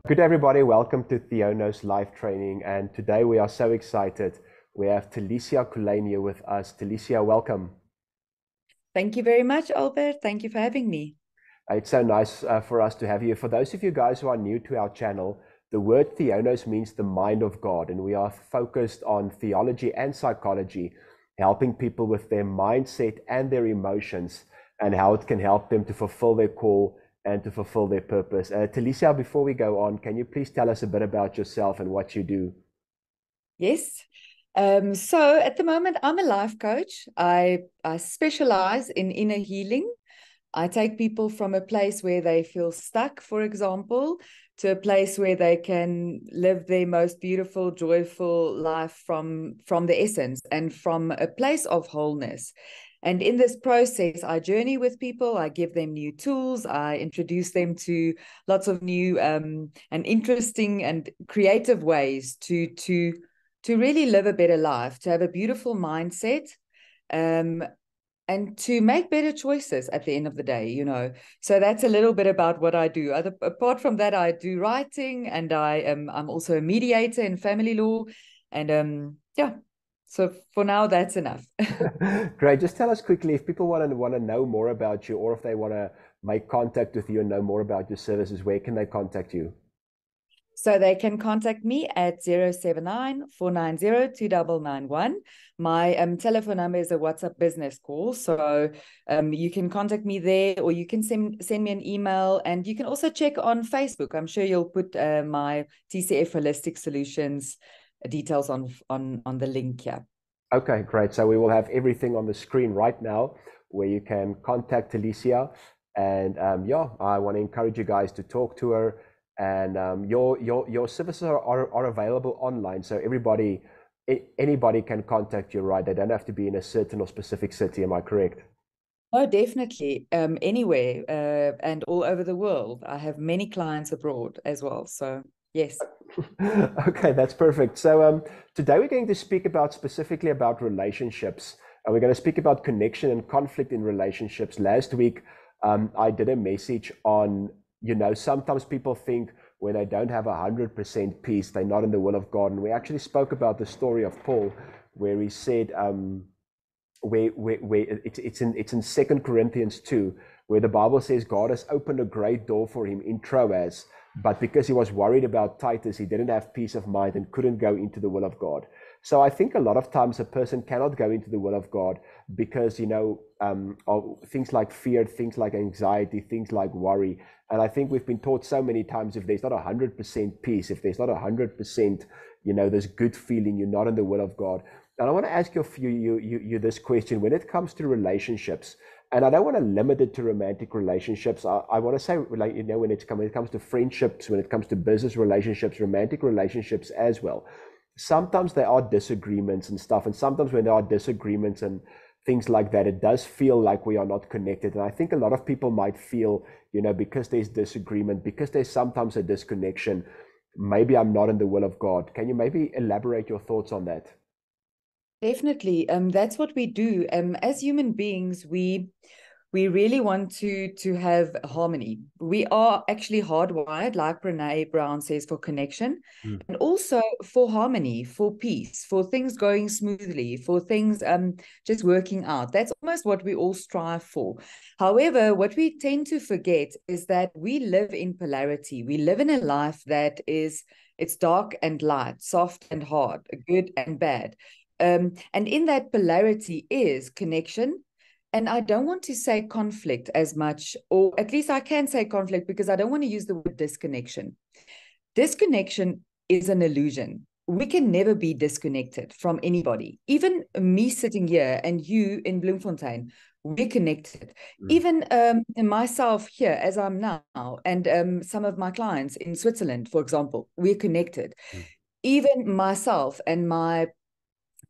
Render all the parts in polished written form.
Good everybody, welcome to Theonos live training, and today we are so excited. We have Tilesia Colyn here with us. Tilesia, welcome. Thank you very much, Albert. Thank you for having me. It's so nice for us to have you. For those of you guys who are new to our channel, the word Theonos means the mind of God, and we are focused on theology and psychology, helping people with their mindset and their emotions and how it can help them to fulfill their call and to fulfill their purpose. Tilesia, before we go on, can you please tell us a bit about yourself and what you do? Yes. So at the moment, I'm a life coach. I specialize in inner healing. I take people from a place where they feel stuck, for example, to a place where they can live their most beautiful, joyful life from the essence and from a place of wholeness. And in this process, I journey with people, I give them new tools, I introduce them to lots of new and interesting and creative ways to really live a better life, to have a beautiful mindset, um, and to make better choices at the end of the day. So that's a little bit about what I do. Apart from that, I do writing, and I'm also a mediator in family law, and yeah. So for now, that's enough. Great. Just tell us quickly if people want to know more about you, or if they want to make contact with you and know more about your services, where can they contact you? So they can contact me at 079 490 2991. My telephone number is a WhatsApp business call. So you can contact me there, or you can send me an email, and you can also check on Facebook. I'm sure you'll put my TCF Holistic Solutions details on the link here. Okay, great. So we will have everything on the screen right now where you can contact Tilesia. And yeah, I want to encourage you guys to talk to her. And your services are available online. So anybody can contact you, right? They don't have to be in a certain or specific city. Am I correct? Oh, definitely. Anywhere and all over the world. I have many clients abroad as well. So yes. Okay, that's perfect. So today we're going to speak about specifically about relationships. And we're going to speak about connection and conflict in relationships. Last week, I did a message on, sometimes people think when they don't have 100% peace, they're not in the will of God. And we actually spoke about the story of Paul, where he said, where it's in 2 Corinthians 2, where the Bible says God has opened a great door for him in Troas, but because he was worried about Titus, he didn't have peace of mind and couldn't go into the will of God. So I think a lot of times a person cannot go into the will of God because, of things like fear, things like anxiety, things like worry. And I think we've been taught so many times, if there's not 100% peace, if there's not 100%, this good feeling, you're not in the will of God. And I want to ask you this question when it comes to relationships, and I don't want to limit it to romantic relationships. I want to say, when it comes to friendships, when it comes to business relationships, romantic relationships as well. Sometimes there are disagreements and stuff, and sometimes when there are disagreements and things like that, it does feel like we are not connected. And I think a lot of people might feel, because there's disagreement, because there's sometimes a disconnection, maybe I'm not in the will of God. Can you maybe elaborate your thoughts on that? Definitely. That's what we do. As human beings, we really want to have harmony. We are actually hardwired, like Brene Brown says, for connection, Mm. and also for harmony, for peace, for things going smoothly, for things just working out. That's almost what we all strive for. However, what we tend to forget is that we live in polarity. We live in a life that is, it's dark and light, soft and hard, good and bad. And in that polarity is connection. And I don't want to say conflict as much, or at least I can say conflict because I don't want to use the word disconnection. Disconnection is an illusion. We can never be disconnected from anybody. Even me sitting here and you in Bloemfontein, we're connected. Mm. Even myself here, as I'm now, and some of my clients in Switzerland, for example, we're connected. Mm. Even myself and my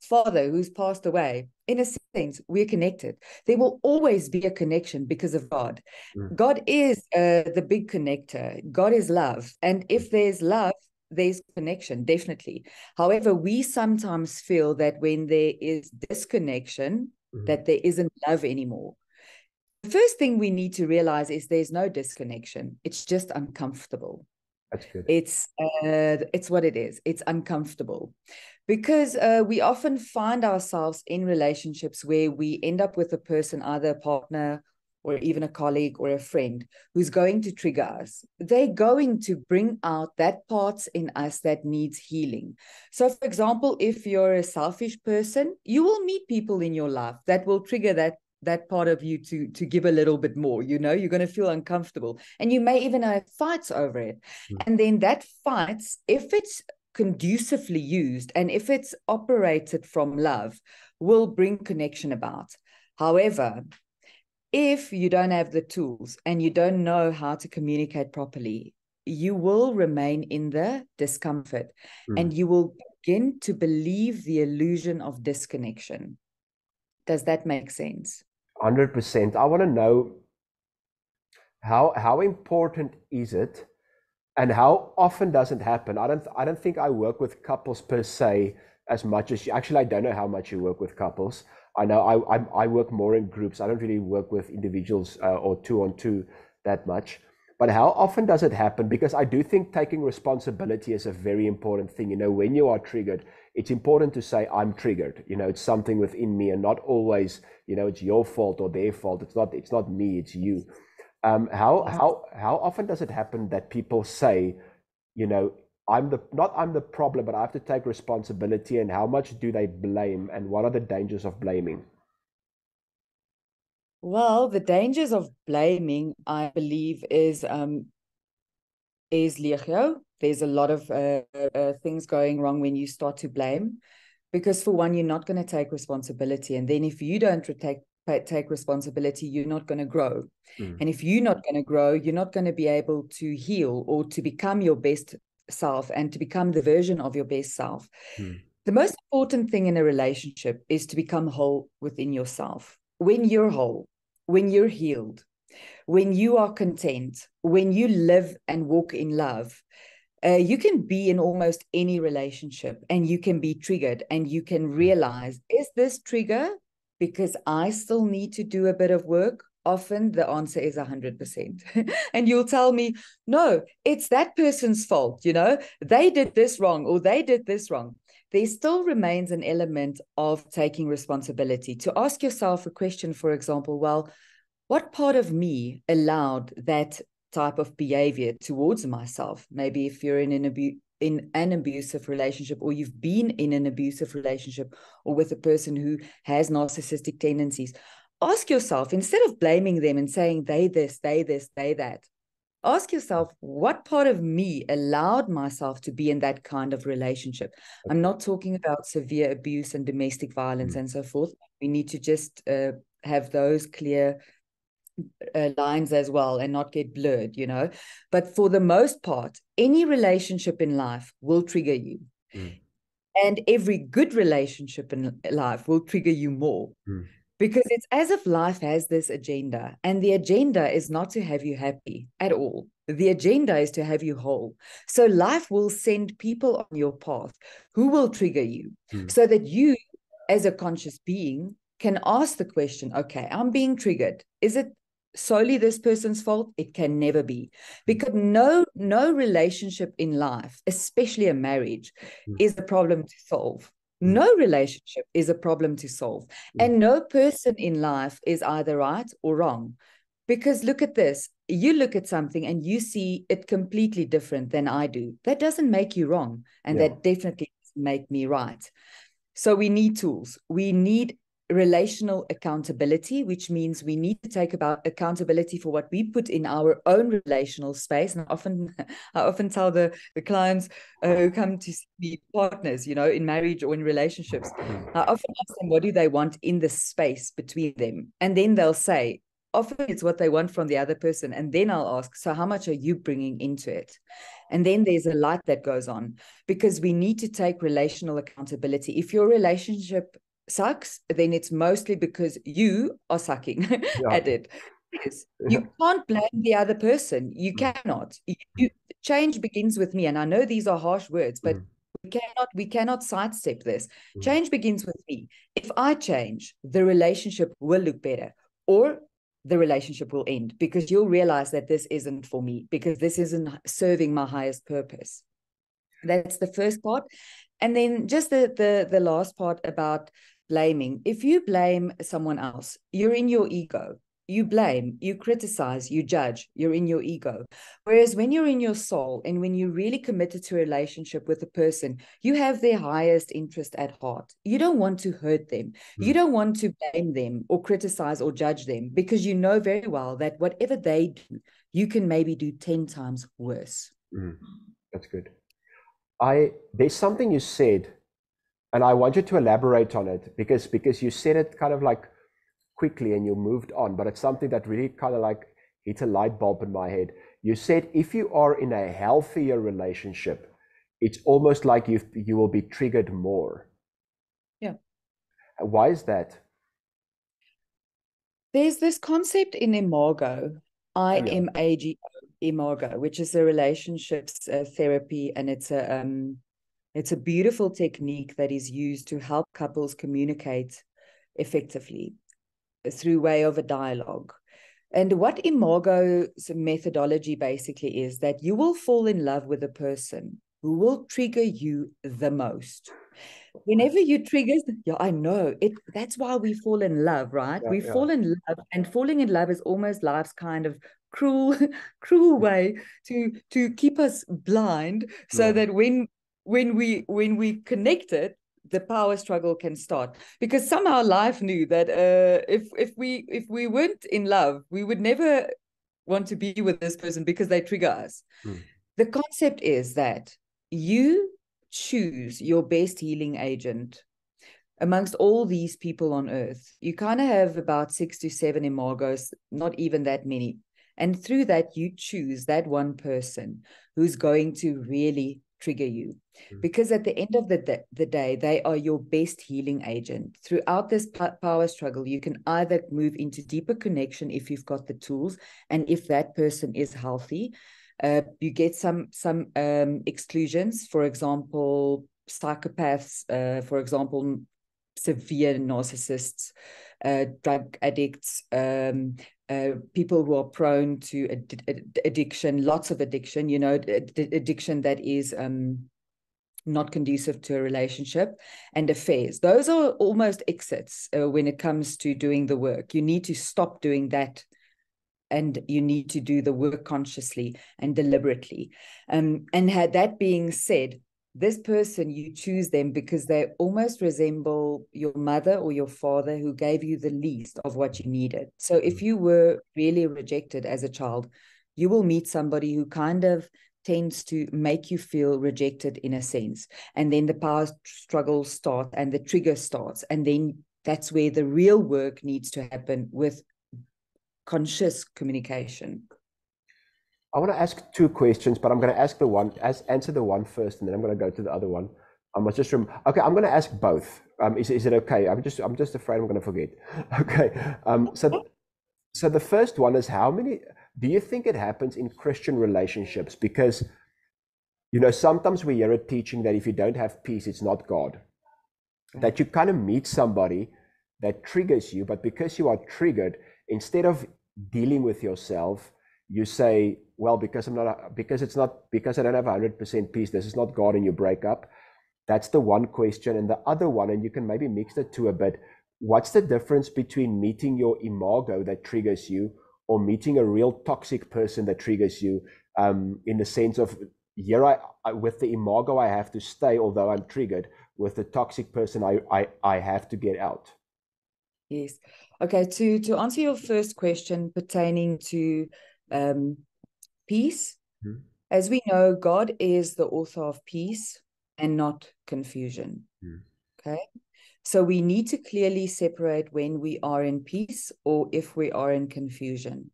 father who's passed away, in a sense, we're connected. There will always be a connection because of God. Mm. God is the big connector. God is love. And if there's love, there's connection, definitely. However, we sometimes feel that when there is disconnection, Mm. that there isn't love anymore. The first thing we need to realize is there's no disconnection. It's just uncomfortable. That's good. It's what it is. It's uncomfortable because we often find ourselves in relationships where we end up with a person, either a partner or even a colleague or a friend, who's going to trigger us. They're going to bring out that parts in us that needs healing. So, for example, if you're a selfish person, you will meet people in your life that will trigger that part of you to give a little bit more. You're going to feel uncomfortable, and you may even have fights over it. And then that fights, if it's conducively used and if it's operated from love, will bring connection about. However, if you don't have the tools and you don't know how to communicate properly, you will remain in the discomfort and you will begin to believe the illusion of disconnection. Does that make sense? 100%. I want to know how important is it, and how often does it happen? I don't think I work with couples per se as much as you. Actually, I don't know how much you work with couples. I know I work more in groups. I don't really work with individuals or 2-on-2 that much. But how often does it happen? Because I do think taking responsibility is a very important thing. You know, when you are triggered, it's important to say, I'm triggered. You know, it's something within me, and not always, you know, it's your fault or their fault. It's not me, it's you. How often does it happen that people say, you know, I'm the problem, but I have to take responsibility, and how much do they blame, and what are the dangers of blaming? Well, the dangers of blaming, I believe, is legio. There's a lot of things going wrong when you start to blame, because for one, you're not going to take responsibility, and then if you don't take responsibility, you're not going to grow. And if you're not going to grow, you're not going to be able to heal or to become your best self and to become the version of your best self. The most important thing in a relationship is to become whole within yourself. When you're whole, when you're healed, when you are content, when you live and walk in love, you can be in almost any relationship and you can be triggered and you can realize, is this trigger because I still need to do a bit of work? Often the answer is 100%. And you'll tell me, no, it's that person's fault. You know, they did this wrong or they did this wrong. There still remains an element of taking responsibility. To ask yourself a question, for example, well, what part of me allowed that type of behavior towards myself? Maybe if you're in an abusive relationship, or you've been in an abusive relationship, or with a person who has narcissistic tendencies, ask yourself, instead of blaming them and saying they this, they that, ask yourself, what part of me allowed myself to be in that kind of relationship? I'm not talking about severe abuse and domestic violence and so forth. We need to just have those clear lines as well and not get blurred, you know. But for the most part, any relationship in life will trigger you. And every good relationship in life will trigger you more. Because it's as if life has this agenda, and the agenda is not to have you happy at all. The agenda is to have you whole. So life will send people on your path who will trigger you, so that you, as a conscious being, can ask the question, okay, I'm being triggered. Is it solely this person's fault? It can never be. Because no relationship in life, especially a marriage, is a problem to solve. No relationship is a problem to solve. And no person in life is either right or wrong. Because look at this. You look at something and you see it completely different than I do. That doesn't make you wrong. And that definitely doesn't make me right. So we need tools. We need relational accountability, which means we need to take about accountability for what we put in our own relational space. And I often tell the clients who come to see me, partners, you know, in marriage or in relationships, I often ask them, what do they want in the space between them? And then they'll say, often it's what they want from the other person. And then I'll ask, so how much are you bringing into it? And then there's a light that goes on, because we need to take relational accountability. If your relationship sucks, then it's mostly because you are sucking at it. Yes. You can't blame the other person. You cannot. Change begins with me. And I know these are harsh words, but we cannot sidestep this. Change begins with me. If I change, the relationship will look better. Or the relationship will end, because you'll realize that this isn't for me, because this isn't serving my highest purpose. That's the first part. And then just the last part about blaming. If you blame someone else, you're in your ego. You blame, you criticize, you judge, you're in your ego. Whereas when you're in your soul and when you're really committed to a relationship with a person, you have their highest interest at heart. You don't want to hurt them. You don't want to blame them or criticize or judge them, because you know very well that whatever they do, you can maybe do 10 times worse. That's good. There's something you said, and I want you to elaborate on it, because you said it kind of like quickly and you moved on, but it's something that really kind of like hit a light bulb in my head. You said if you are in a healthier relationship, it's almost like you will be triggered more. Yeah. Why is that? There's this concept in Imago, IMAGO, Imago, which is a relationships therapy, and it's a beautiful technique that is used to help couples communicate effectively through way of a dialogue. And what Imago's methodology basically is that you will fall in love with a person who will trigger you the most. Whenever you trigger, yeah, I know it. That's why we fall in love, right? We fall in love, and falling in love is almost life's kind of cruel way to keep us blind, so that when we connect it, the power struggle can start. Because somehow life knew that if we weren't in love, we would never want to be with this person because they trigger us. The concept is that you choose your best healing agent amongst all these people on earth. You kind of have about 6 to 7 imagos, not even that many. And through that, you choose that one person who's going to really trigger you. Because at the end of the day, they are your best healing agent. Throughout this power struggle, you can either move into deeper connection if you've got the tools, and if that person is healthy. You get some exclusions, for example, psychopaths, for example, severe narcissists, drug addicts, people who are prone to addiction, lots of addiction, addiction that is not conducive to a relationship, and affairs. Those are almost exits when it comes to doing the work. You need to stop doing that, and you need to do the work consciously and deliberately. And had that being said, this person, you choose them because they almost resemble your mother or your father, who gave you the least of what you needed. So if you were really rejected as a child, you will meet somebody who kind of tends to make you feel rejected in a sense. And then the power struggle starts and the trigger starts. And then that's where the real work needs to happen, with conscious communication. I want to ask 2 questions, but I'm going to answer the one first, and then I'm going to go to the other one. I must just okay, I'm going to ask both. Is it okay? I'm just afraid I'm going to forget. Okay. So the first one is, how many do you think it happens in Christian relationships? Because sometimes we hear a teaching that if you don't have peace, it's not God. That you kind of meet somebody that triggers you, but because you are triggered, instead of dealing with yourself, you say, well, because I don't have 100% peace, this is not God, and you break up. That's the one question. And the other one, and you can maybe mix the two a bit, what's the difference between meeting your imago that triggers you, or meeting a real toxic person that triggers you, in the sense of, here I with the imago I have to stay, although I'm triggered. With the toxic person, I have to get out. Yes. Okay, to answer your first question pertaining to peace, as we know, God is the author of peace and not confusion. Okay, so we need to clearly separate when we are in peace or if we are in confusion.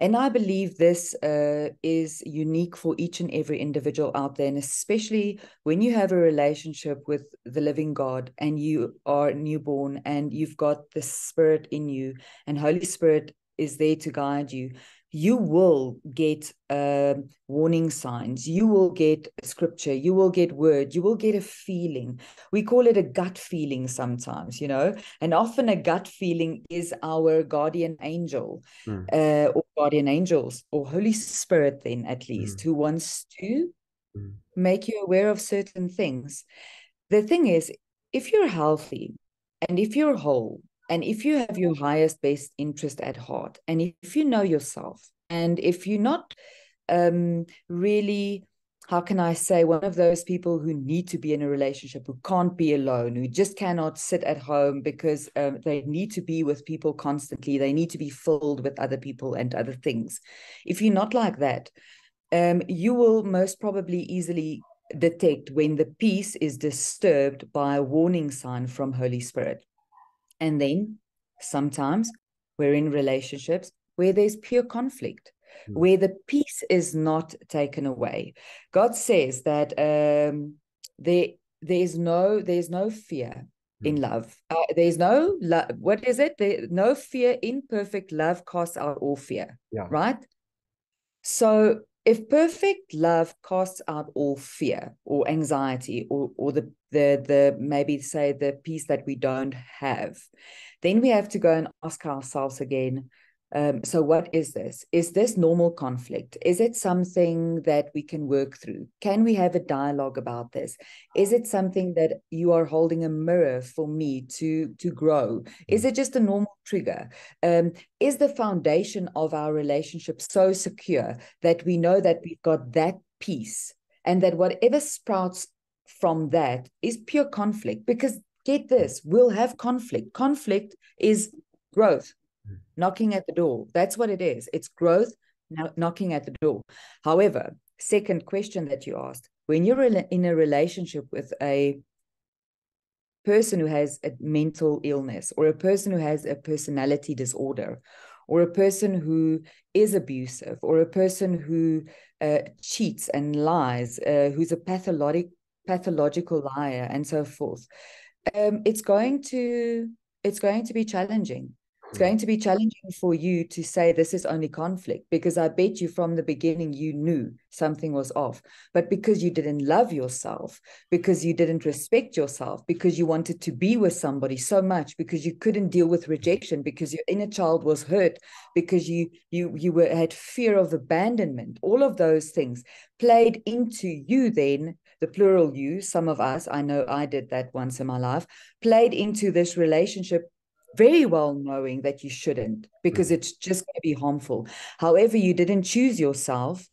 And I believe this is unique for each and every individual out there, and especially when you have a relationship with the living God and you are newborn and you've got the Spirit in you, and Holy Spirit is there to guide you. you will get warning signs, you will get scripture, you will get word, you will get a feeling. We call it a gut feeling sometimes, and often a gut feeling is our guardian angel, or guardian angels, or Holy Spirit then at least, who wants to make you aware of certain things. The thing is, if you're healthy and if you're whole, and if you have your highest best interest at heart, and if you know yourself, and if you're not really, how can I say, one of those people who need to be in a relationship, who can't be alone, who just cannot sit at home because they need to be with people constantly, they need to be filled with other people and other things. If you're not like that, you will most probably easily detect when the peace is disturbed by a warning sign from Holy Spirit. And then sometimes we're in relationships where there's pure conflict, where the peace is not taken away. God says that there's no fear in love. There's no love. What is it? No fear in perfect love casts out all fear. Yeah. Right? So if perfect love casts out all fear or anxiety, or the maybe say the peace that we don't have, then we have to go and ask ourselves again, so what is this? Is this normal conflict? Is it something that we can work through? Can we have a dialogue about this? Is it something that you are holding a mirror for me to grow? Is it just a normal trigger? Is the foundation of our relationship so secure that we know that we've got that peace, and that whatever sprouts from that is pure conflict? Because get this, we'll have conflict. Conflict is growth knocking at the door. That's what it is. It's growth knocking at the door. However, second question that you asked, when you're in a relationship with a person who has a mental illness, or a person who has a personality disorder, or a person who is abusive, or a person who cheats and lies, who's a pathological liar, and so forth, it's going to be challenging. It's going to be challenging for you to say this is only conflict, because I bet you from the beginning you knew something was off. But because you didn't love yourself, because you didn't respect yourself, because you wanted to be with somebody so much, because you couldn't deal with rejection, because your inner child was hurt, because you had fear of abandonment, all of those things played into you then, the plural you, some of us, I know I did that once in my life, played into this relationship very well knowing that you shouldn't, because it's just going to be harmful. However, you didn't choose yourself.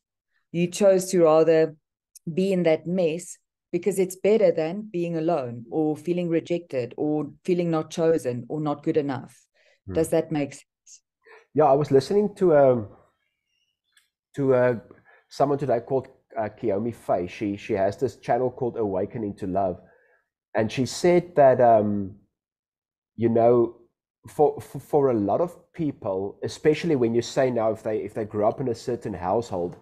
You chose to rather be in that mess because it's better than being alone, or feeling rejected, or feeling not chosen, or not good enough. Does that make sense? Yeah, I was listening to someone today called Kiyomi Faye. She has this channel called Awakening to Love, and she said that for a lot of people, especially when you say now if they grew up in a certain household,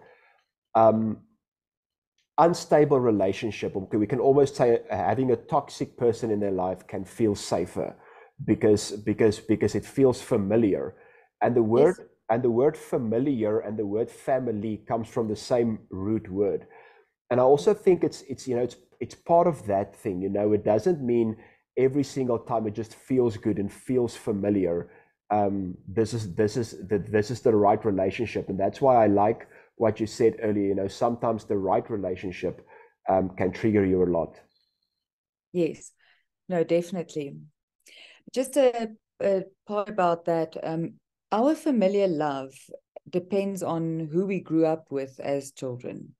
unstable relationship, we can almost say having a toxic person in their life can feel safer because it feels familiar, and the word Yes. and the word familiar and the word family comes from the same root word. And I also think it's part of that thing. It doesn't mean every single time it just feels good and feels familiar. This is the right relationship, and that's why I like what you said earlier. Sometimes the right relationship can trigger you a lot. Yes, no, definitely. Just a part about that. Our familiar love depends on who we grew up with as children.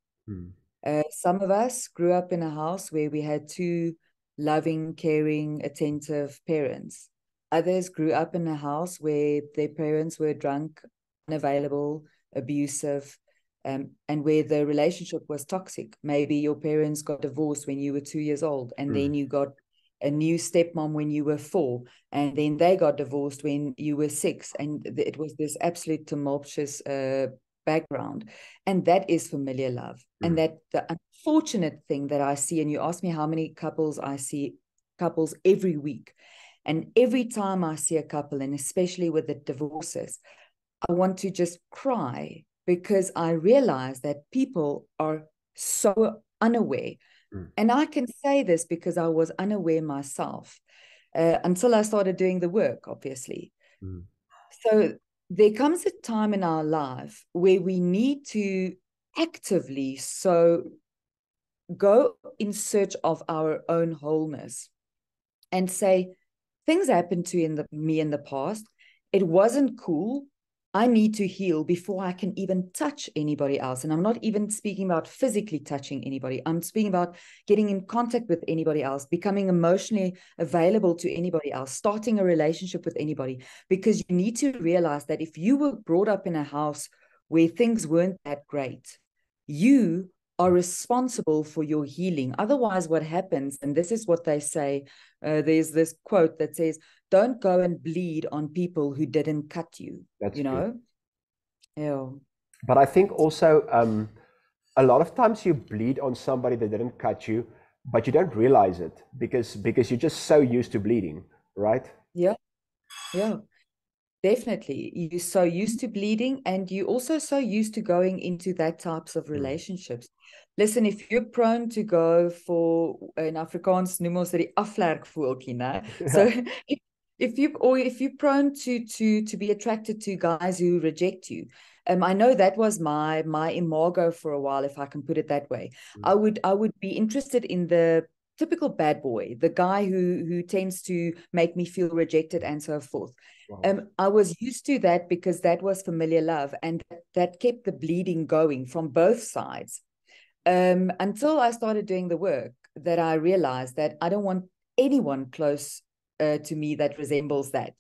Some of us grew up in a house where we had two loving, caring, attentive parents. Others grew up in a house where their parents were drunk, unavailable, abusive, and where the relationship was toxic. Maybe your parents got divorced when you were 2 years old, and then you got a new stepmom when you were 4, and then they got divorced when you were 6, and it was this absolute tumultuous background. And that is familiar love. And that the unfortunate thing that I see, and you ask me how many couples I see, couples every week, and every time I see a couple, and especially with the divorces, I want to just cry because I realize that people are so unaware. And I can say this because I was unaware myself until I started doing the work, obviously. So there comes a time in our life where we need to actively go in search of our own wholeness and say, things happened to me in the past. It wasn't cool. I need to heal before I can even touch anybody else. And I'm not even speaking about physically touching anybody. I'm speaking about getting in contact with anybody else, becoming emotionally available to anybody else, starting a relationship with anybody. Because you need to realize that if you were brought up in a house where things weren't that great, you are responsible for your healing. Otherwise, what happens, and this is what they say, there's this quote that says, don't go and bleed on people who didn't cut you. That's you know? Yeah. But I think also a lot of times you bleed on somebody that didn't cut you, but you don't realize it because you're just so used to bleeding, right? Yeah. Yeah. Definitely. You're so used to bleeding, and you're also so used to going into that types of relationships. Listen, if you're prone to go for, in Afrikaans noem ons dit die afvlerkvoeltjie, né? So if you're prone to be attracted to guys who reject you, I know that was my imago for a while, if I can put it that way. I would be interested in the typical bad boy, the guy who tends to make me feel rejected and so forth. Wow. I was used to that because that was familiar love, and that kept the bleeding going from both sides. Until I started doing the work, that I realized that I don't want anyone close to me that resembles that,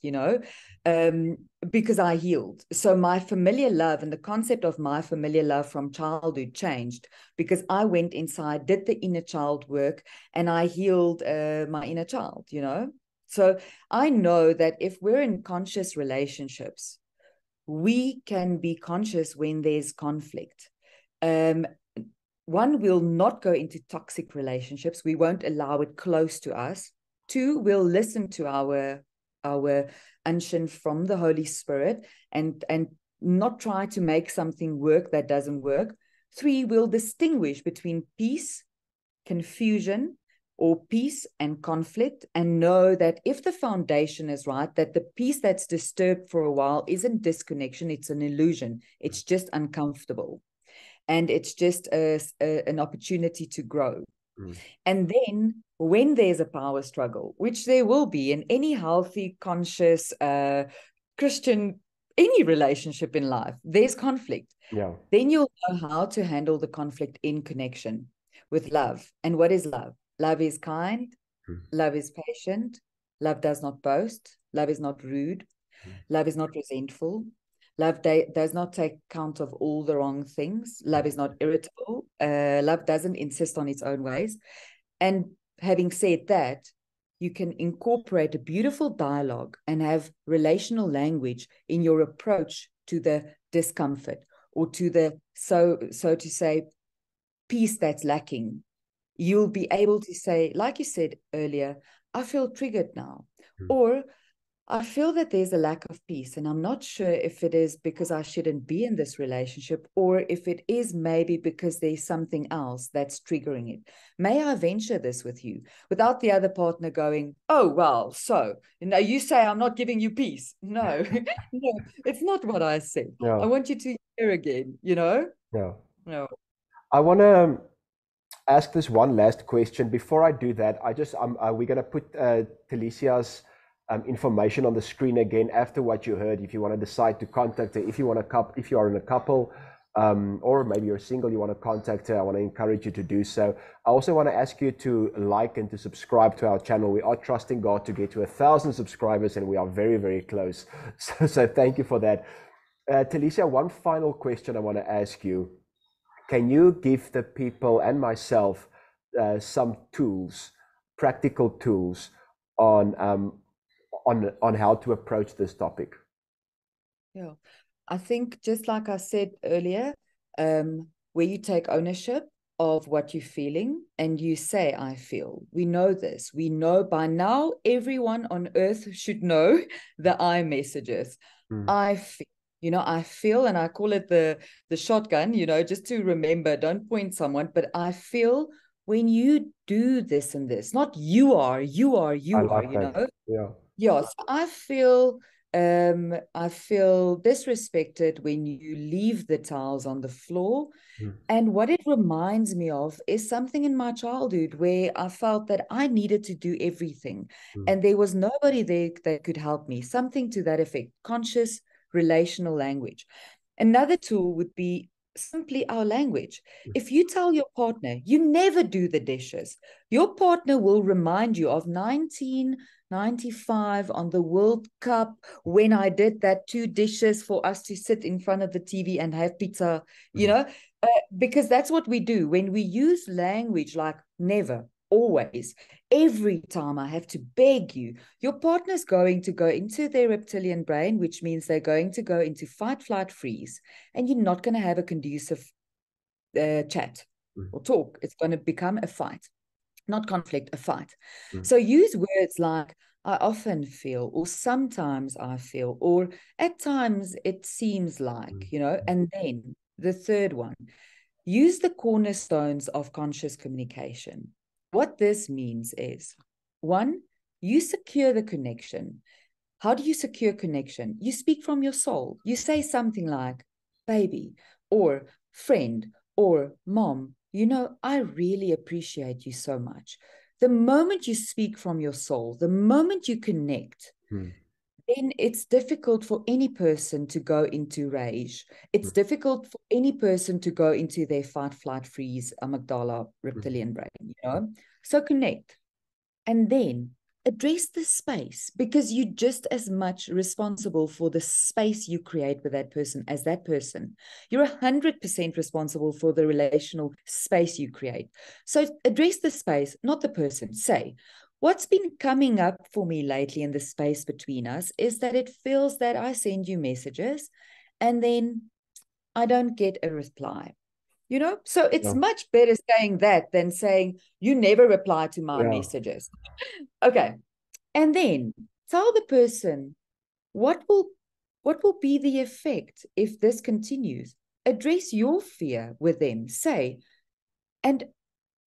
because I healed. So my familiar love and the concept of my familiar love from childhood changed because I went inside, did the inner child work, and I healed my inner child, So I know that if we're in conscious relationships, we can be conscious when there's conflict. One, will not go into toxic relationships. We won't allow it close to us. Two, we'll listen to our unction from the Holy Spirit and not try to make something work that doesn't work. Three, we'll distinguish between peace, confusion, or peace and conflict, and know that if the foundation is right, that the peace that's disturbed for a while isn't disconnection, it's an illusion. It's just uncomfortable. And it's just an opportunity to grow. And then when there's a power struggle, which there will be in any healthy, conscious, Christian, any relationship in life, there's conflict. Yeah. Then you'll know how to handle the conflict in connection with love. And what is love? Love is kind. Love is patient. Love does not boast. Love is not rude. Love is not resentful. Love does not take count of all the wrong things. Love is not irritable. Love doesn't insist on its own ways. And having said that, you can incorporate a beautiful dialogue and have relational language in your approach to the discomfort or to the, so to say, peace that's lacking. You'll be able to say, like you said earlier, I feel triggered now. Or I feel that there's a lack of peace, and I'm not sure if it is because I shouldn't be in this relationship or if it is maybe because there's something else that's triggering it. May I venture this with you without the other partner going, oh, well, so, you say I'm not giving you peace. No, no, it's not what I said. Yeah. I want you to hear again, Yeah. No. I want to ask this one last question. Before I do that, we're going to put Tilesia's information on the screen again after what you heard. If you want to decide to contact her, if you are in a couple, or maybe you're single, you want to contact her, I want to encourage you to do so. I also want to ask you to like and to subscribe to our channel. We are trusting God to get to 1,000 subscribers, and we are very, very close. So thank you for that. Tilesia, one final question I want to ask you. Can you give the people and myself some tools, practical tools on how to approach this topic? Yeah, I think just like I said earlier, where you take ownership of what you're feeling and you say, I feel. We know this. We know by now everyone on earth should know the I messages. I feel. I feel, and I call it the shotgun, just to remember, don't point someone, but I feel when you do this and this, not you are, I like that. Yeah. Yes, I feel disrespected when you leave the towels on the floor. Mm. And what it reminds me of is something in my childhood where I felt that I needed to do everything Mm. and there was nobody there that could help me. Something to that effect, conscious relational language. Another tool would be simply our language. If you tell your partner you never do the dishes, your partner will remind you of 1995 on the World Cup when I did that 2 dishes for us to sit in front of the TV and have pizza, because that's what we do when we use language like never, always, every time I have to beg you. Your partner's going to go into their reptilian brain, which means they're going to go into fight, flight, freeze, and you're not going to have a conducive chat or talk. It's going to become a fight, not conflict, a fight. So use words like I often feel, or sometimes I feel, or at times it seems like, and then the third one, use the cornerstones of conscious communication. What this means is, one, you secure the connection. How do you secure connection? You speak from your soul. You say something like, baby, or friend, or mom, I really appreciate you so much. The moment you speak from your soul, the moment you connect, then it's difficult for any person to go into rage. It's difficult for any person to go into their fight, flight, freeze, amygdala, reptilian brain. So connect. And then address the space, because you're just as much responsible for the space you create with that person as that person. You're 100% responsible for the relational space you create. So address the space, not the person. Say, what's been coming up for me lately in the space between us is that it feels that I send you messages and then I don't get a reply. So it's much better saying that than saying you never reply to my messages. Okay. And then tell the person what will be the effect if this continues. Address your fear with them. Say, and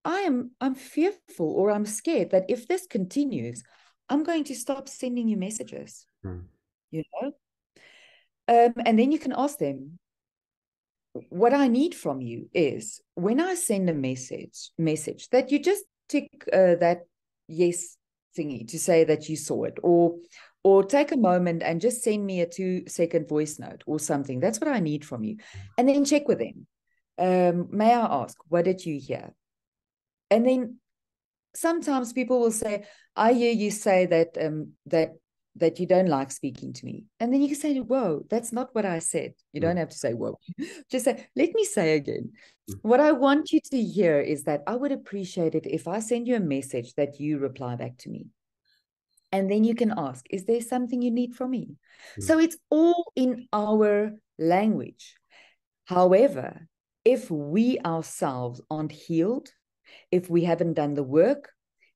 I'm fearful, or I'm scared that if this continues, I'm going to stop sending you messages. And then you can ask them, what I need from you is when I send a message that you just tick that yes thingy to say that you saw it, or take a moment and just send me a 2-second voice note or something. That's what I need from you. And then check with them. May I ask, what did you hear? And then sometimes people will say, I hear you say that you don't like speaking to me. And then you can say, whoa, that's not what I said. You don't have to say, whoa. Just say, let me say again. What I want you to hear is that I would appreciate it if I send you a message that you reply back to me. And then you can ask, is there something you need from me? So it's all in our language. However, if we ourselves aren't healed, if we haven't done the work,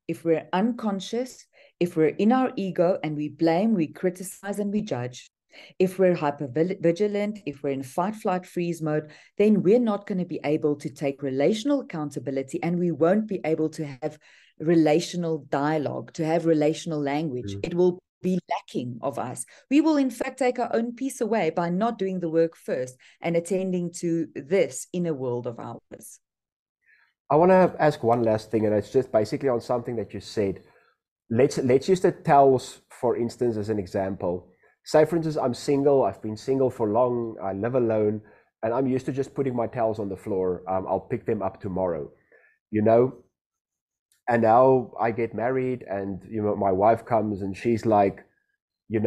if we're unconscious, if we're in our ego and we blame, we criticize, and we judge, if we're hypervigilant, if we're in fight, flight, freeze mode, then we're not going to be able to take relational accountability, and we won't be able to have relational dialogue, to have relational language. It will be lacking of us. We will, in fact, take our own peace away by not doing the work first and attending to this inner world of ours. I want to ask one last thing, and it's just basically on something that you said. Let's use the towels, for instance, as an example. Say, for instance, I'm single. I've been single for long. I live alone, and I'm used to just putting my towels on the floor. I'll pick them up tomorrow, And now I get married, and my wife comes, and she's like, you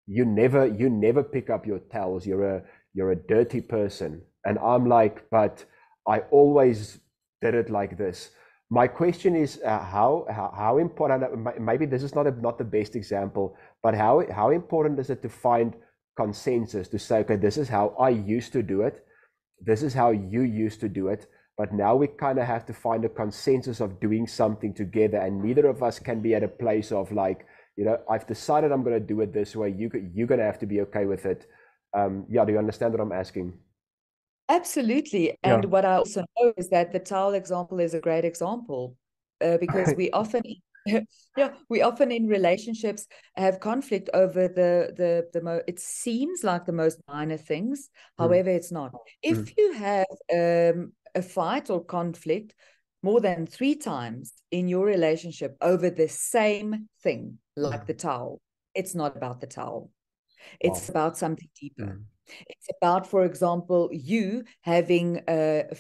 never pick up your towels. You're a dirty person. And I'm like, but I always did it like this. My question is, how important? Maybe this is not the best example, but how important is it to find consensus, to say, okay, this is how I used to do it, this is how you used to do it, but now we kind of have to find a consensus of doing something together, and neither of us can be at a place of like, I've decided I'm going to do it this way. You're going to have to be okay with it. Yeah, do you understand what I'm asking? Absolutely. Yeah. And what I also know is that the towel example is a great example, because we often, yeah, we often in relationships have conflict over it seems like the most minor things. Mm, However, it's not. mm, If you have a fight or conflict more than 3 times in your relationship over the same thing, like mm. the towel, it's not about the towel. It's Wow. about something deeper. Mm, It's about, for example, you having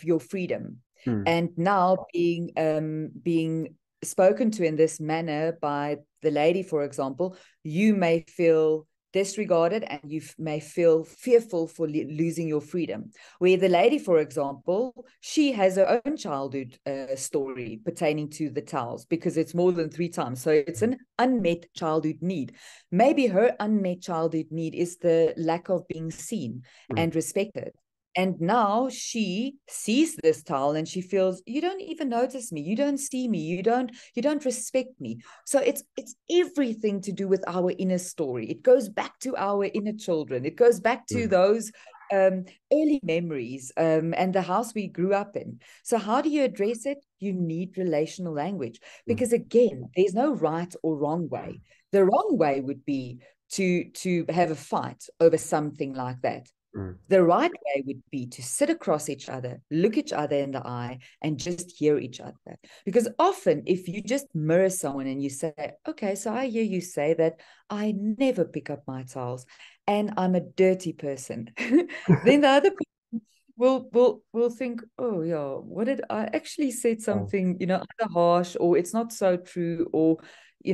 your freedom, mm, and now being spoken to in this manner by the lady, for example. You may feel disregarded, and you may feel fearful for losing your freedom. Where the lady, for example, she has her own childhood story pertaining to the towels, because it's more than 3 times. So it's mm, an unmet childhood need. Maybe her unmet childhood need is the lack of being seen mm, and respected. And now she sees this towel and she feels, you don't even notice me, you don't see me, you don't respect me. So it's everything to do with our inner story. It goes back to our inner children. It goes back to mm, those early memories, and the house we grew up in. So how do you address it? You need relational language, mm, because again, there's no right or wrong way. The wrong way would be to have a fight over something like that. mm, The right way would be to sit across each other, look each other in the eye, and just hear each other. Because often, if you just mirror someone and you say, okay, so I hear you say that I never pick up my towels and I'm a dirty person, then the other person will think, oh yeah, what did I actually said oh, something, either harsh, or it's not so true, or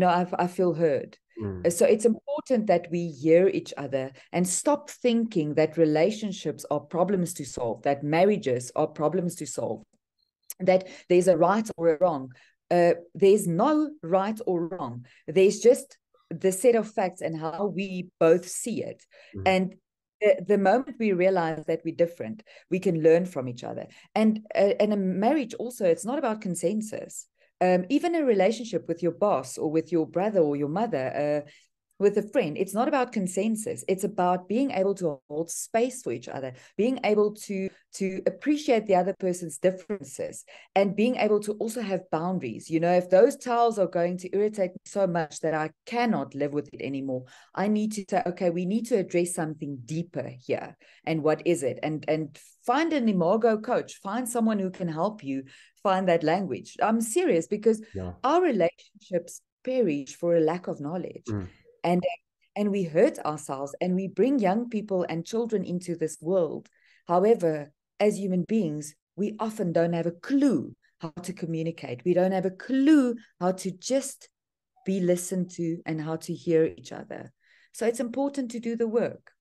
I feel heard. mm, So it's important that we hear each other and stop thinking that relationships are problems to solve, that marriages are problems to solve, that there's a right or a wrong. There's no right or wrong. There's just the set of facts and how we both see it. mm. And the moment we realize that we're different, we can learn from each other. And a marriage also, it's not about consensus. Even a relationship with your boss or with your brother or your mother, with a friend, it's not about consensus. It's about being able to hold space for each other, being able to appreciate the other person's differences, and being able to also have boundaries. If those towels are going to irritate me so much that I cannot live with it anymore, I need to say, okay, we need to address something deeper here. And what is it? And find an imago coach, find someone who can help you find that language. I'm serious, because Yeah. our relationships perish for a lack of knowledge. Mm. And and we hurt ourselves, and we bring young people and children into this world. However, as human beings, we often don't have a clue how to communicate. We don't have a clue how to just be listened to and how to hear each other. So it's important to do the work.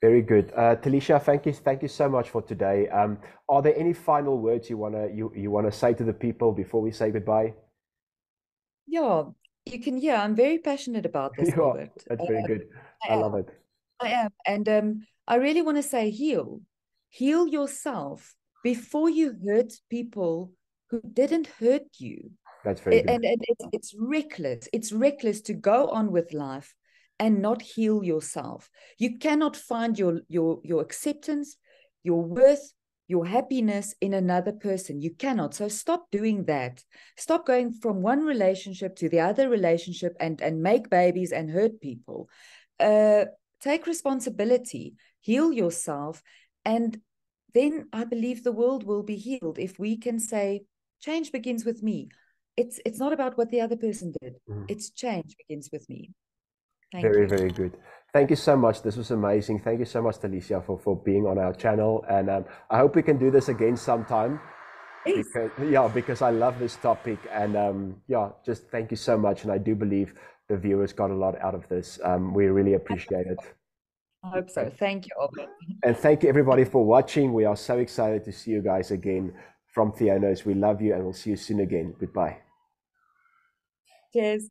Very good. Tilesia, thank you so much for today. Are there any final words you wanna say to the people before we say goodbye? Yeah, I'm very passionate about this, Yeah, Albert. that's very good. I I am. love it. I am. And I really want to say heal. Heal yourself before you hurt people who didn't hurt you. That's very good. And it's reckless. It's reckless to go on with life and not heal yourself. You cannot find your acceptance, your worth, your happiness in another person. You cannot. So stop doing that. Stop going from one relationship to the other relationship and make babies and hurt people. Uh, Take responsibility, heal yourself, and then I believe the world will be healed if we can say, change begins with me. It's not about what the other person did. Mhm. It's change begins with me. Thank Very, you. very good. Thank you so much. This was amazing. Thank you so much, Tilesia, for being on our channel. And I hope we can do this again sometime, Yes, because I love this topic. And yeah, just thank you so much. And I do believe the viewers got a lot out of this. We really appreciate it. I hope so. Thank you, Albert. And thank you everybody for watching. We are so excited to see you guys again from Theonos. We love you and we'll see you soon again. Goodbye. Cheers.